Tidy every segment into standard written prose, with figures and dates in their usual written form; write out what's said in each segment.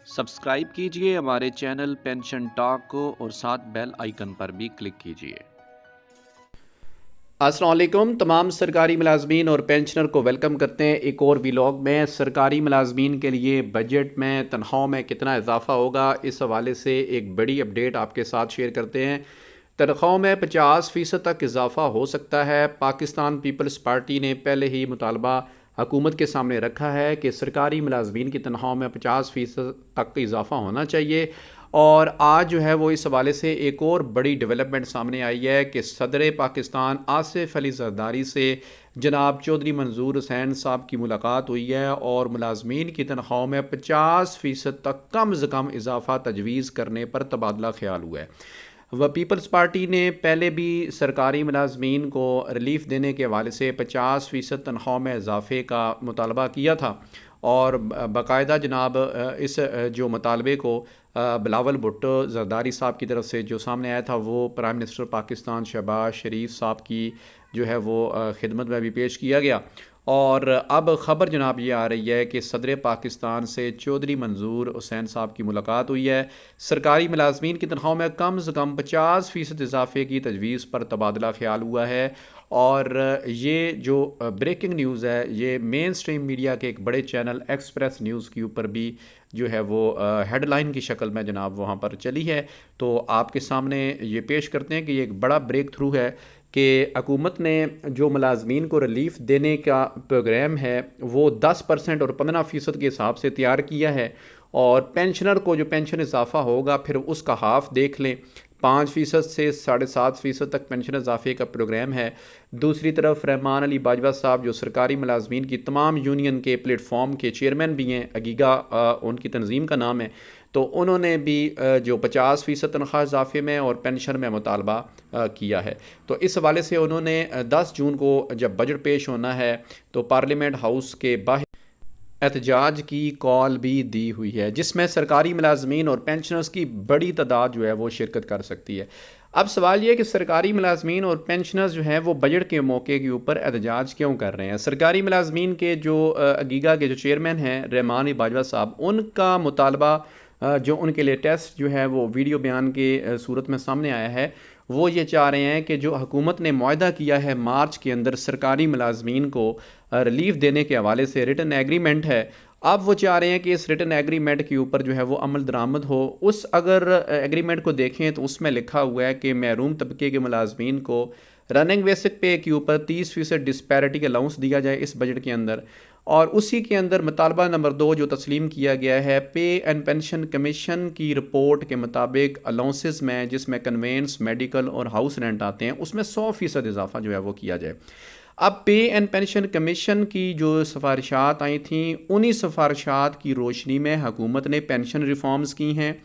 Subscribe कीजिए हमारे channel pension talk को और साथ बेल आइकन पर भी क्लिक कीजिए। अस्सलाम वालेकुम तमाम सरकारी मुलाजमीन और पेंशनर को वेलकम करते हैं एक और व्लॉग में। सरकारी मुलाजमीन के लिए बजट में तनख्वाह में कितना इजाफा होगा, इस हवाले से एक बड़ी अपडेट आपके साथ शेयर करते हैं। तनख्वाहों में 50% तक इजाफा हो सकता है। पाकिस्तान पीपल्स पार्टी ने पहले ही मुतालबा हुकूमत के सामने रखा है कि सरकारी मुलाजमीन की तनख्वाह में 50% तक इजाफा होना चाहिए। और आज जो है वो इस हवाले से एक और बड़ी डेवलपमेंट सामने आई है कि सदर पाकिस्तान आसिफ अली जरदारी से जनाब चौधरी मंजूर हुसैन साहब की मुलाकात हुई है और मुलाजमीन की तनख्वाह में 50% तक कम से कम इजाफा तजवीज़ करने पर तबादला ख्याल हुआ है। वह पीपल्स पार्टी ने पहले भी सरकारी मुलाजमीन को रिलीफ देने के हवाले से 50% तनख्वाह में इजाफे का मुतालबा किया था और बाकायदा जनाब इस जो मुतालबे को बिलावल भुट्टो जरदारी साहब की तरफ से जो सामने आया था वो प्राइम मिनिस्टर पाकिस्तान शहबाज शरीफ साहब की जो है वो खिदमत में भी पेश किया गया। और अब ख़बर जनाब ये आ रही है कि सदर पाकिस्तान से चौधरी मंजूर हुसैन साहब की मुलाकात हुई है। सरकारी मुलाजमीन की तनख्वाह में कम से कम 50% इजाफे की तजवीज़ पर तबादला ख्याल हुआ है। और ये जो ब्रेकिंग न्यूज़ है ये मेन स्ट्रीम मीडिया के एक बड़े चैनल एक्सप्रेस न्यूज़ के ऊपर भी जो है वो हेडलाइन की शक्ल में जनाब वहाँ पर चली है। तो आपके सामने ये पेश करते हैं कि ये एक बड़ा ब्रेक थ्रू है कि हुकूमत ने जो मुलाजमीन को रिलीफ़ देने का प्रोग्राम है वो 10% और 15% के हिसाब से तैयार किया है। और पेंशनर को जो पेंशन इजाफा होगा फिर उसका हाफ देख लें, 5% से 7.5% तक पेंशन इजाफे का प्रोग्राम है। दूसरी तरफ रहमान अली बाजवा साहब जो सरकारी मुलाजमीन की तमाम यूनियन के प्लेटफॉर्म के चेयरमैन भी हैं, अगीगा उनकी तंजीम का नाम है, तो उन्होंने भी जो 50% तनख्वाह इजाफे में और पेंशन में मुतालबा किया है। तो इस हवाले से उन्होंने 10 जून को जब बजट पेश होना है तो पार्लियामेंट हाउस के बाहर एहतजाज की कॉल भी दी हुई है जिसमें सरकारी मुलाजमीन और पेंशनर्स की बड़ी तादाद जो है वो शिरकत कर सकती है। अब सवाल ये है कि सरकारी मुलाजमीन और पेंशनर्स जो हैं वो बजट के मौके के ऊपर एहतजाज क्यों कर रहे हैं। सरकारी मुलाजमीन के जो अगीगा के जो चेयरमैन हैं रहमान बाजवा साहब, उनका मुतालबा जो उनके लेटेस्ट जो है वो वीडियो बयान के सूरत में सामने आया है, वो ये चाह रहे हैं कि जो हुकूमत ने मुआहदा किया है मार्च के अंदर सरकारी मुलाजमीन को रिलीफ देने के हवाले से रिटन एग्रीमेंट है, अब वो चाह रहे हैं कि इस रिटन एग्रीमेंट के ऊपर जो है वो अमल दरामद हो। उस अगर एग्रीमेंट को देखें तो उसमें लिखा हुआ है कि महरूम तबके के मुलाजमीन को रनिंग बेसिक पे के ऊपर 30% डिस्पैरिटी अलाउंस दिया जाए इस बजट के अंदर। और उसी के अंदर मुतालबा नंबर 2 जो तस्लीम किया गया है पे एंड पेंशन कमीशन की रिपोर्ट के मुताबिक अलाउंसेस में जिसमें कन्वेंस मेडिकल और हाउस रेंट आते हैं उसमें 100% इजाफा जो है वो किया जाए। अब पे एंड पेंशन कमीशन की जो सिफारिशात आई थी उन्हीं सिफारिशात की रोशनी में हुकूमत ने पेंशन रिफॉर्म्स की हैं।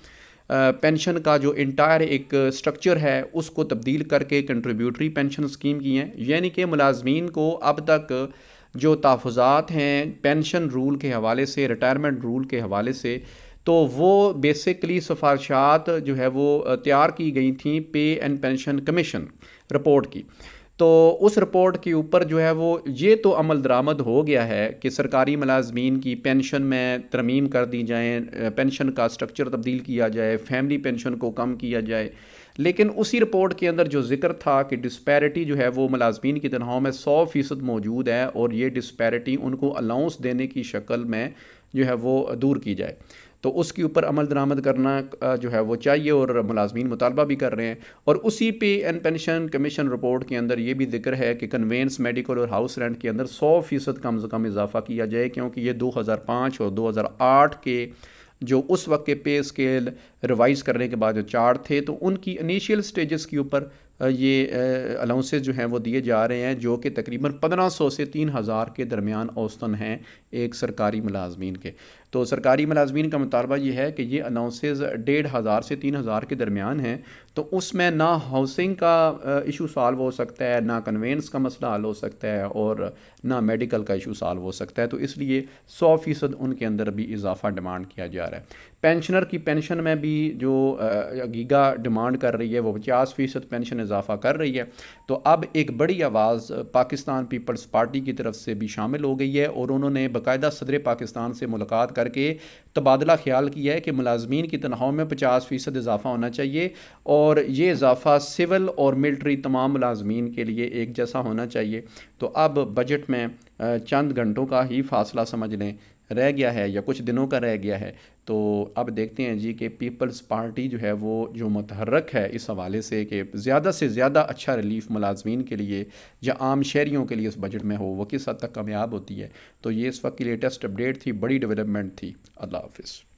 पेंशन का जो इंटायर एक स्ट्रक्चर है उसको तब्दील करके कंट्रीब्यूटरी पेंशन स्कीम की हैं, यानी कि मुलाजमीन को अब तक जो तहफ़्फ़ुज़ात हैं पेंशन रूल के हवाले से, रिटायरमेंट रूल के हवाले से, तो वो बेसिकली सिफारिशात जो है वो तैयार की गई थी पे एंड पेंशन कमीशन रिपोर्ट की। तो उस रिपोर्ट के ऊपर जो है वो ये तो अमल दरामद हो गया है कि सरकारी मुलाजमीन की पेंशन में तरमीम कर दी जाए, पेंशन का स्ट्रक्चर तब्दील किया जाए, फैमिली पेंशन को कम किया जाए। लेकिन उसी रिपोर्ट के अंदर जो ज़िक्र था कि डिस्पैरिटी जो है वो मुलाजमीन की तनख्वाह में 100% मौजूद है और ये डिस्पैरिटी उनको अलाउंस देने की शक्ल में जो है वो दूर की जाए, तो उसके ऊपर अमल दरामद करना जो है वो चाहिए और मुलाजमीन मुतालबा भी कर रहे हैं। और उसी पे एंड पेंशन कमीशन रिपोर्ट के अंदर ये भी जिक्र है कि कन्वेंस मेडिकल और हाउस रेंट के अंदर 100% कम से कम इजाफा किया जाए, क्योंकि ये 2005 और 2008 के जो उस वक्त के पे स्केल रिवाइज करने के बाद जो चार्ट थे तो उनकी इनिशियल स्टेजेस के ऊपर ये अलाउंसेस जो हैं वो दिए जा रहे हैं जो कि तकरीबन 1500 से 3000 के दरमियान औसतन हैं एक सरकारी मुलाजमीन के। तो सरकारी मुलाजमीन का मुतालबा ये है कि ये अलाउंसेस 1500 से 3000 के दरमियान हैं, तो उसमें ना हाउसिंग का इशू सॉल्व हो सकता है, ना कन्वेंस का मसला हल हो सकता है और ना मेडिकल का इशू सॉल्व हो सकता है। तो इसलिए 100% उनके अंदर भी इजाफा डिमांड किया जा रहा है। पेंशनर की पेंशन में भी जो गीगा डिमांड कर रही है वो 50% पेंशन इजाफा कर रही है। तो अब एक बड़ी आवाज़ पाकिस्तान पीपल्स पार्टी की तरफ से भी शामिल हो गई है और उन्होंने बाकायदा सदर पाकिस्तान से मुलाकात करके तबादला ख्याल किया है कि मुलाजमीन की तनख्वाह में 50% इजाफ़ा होना चाहिए और ये इजाफ़ा सिविल और मिलिट्री तमाम मुलाजमीन के लिए एक जैसा होना चाहिए। तो अब बजट में चंद घंटों का ही फ़ासला समझ लें रह गया है या कुछ दिनों का रह गया है। तो अब देखते हैं जी कि पीपल्स पार्टी जो है वो जो मुतहर्रक है इस हवाले से कि ज़्यादा से ज़्यादा अच्छा रिलीफ मुलाजमीन के लिए या आम शहरियों के लिए इस बजट में हो, वो किस हद तक कामयाब होती है। तो ये इस वक्त की लेटेस्ट अपडेट थी, बड़ी डेवलपमेंट थी। अल्लाह हाफ़िज़।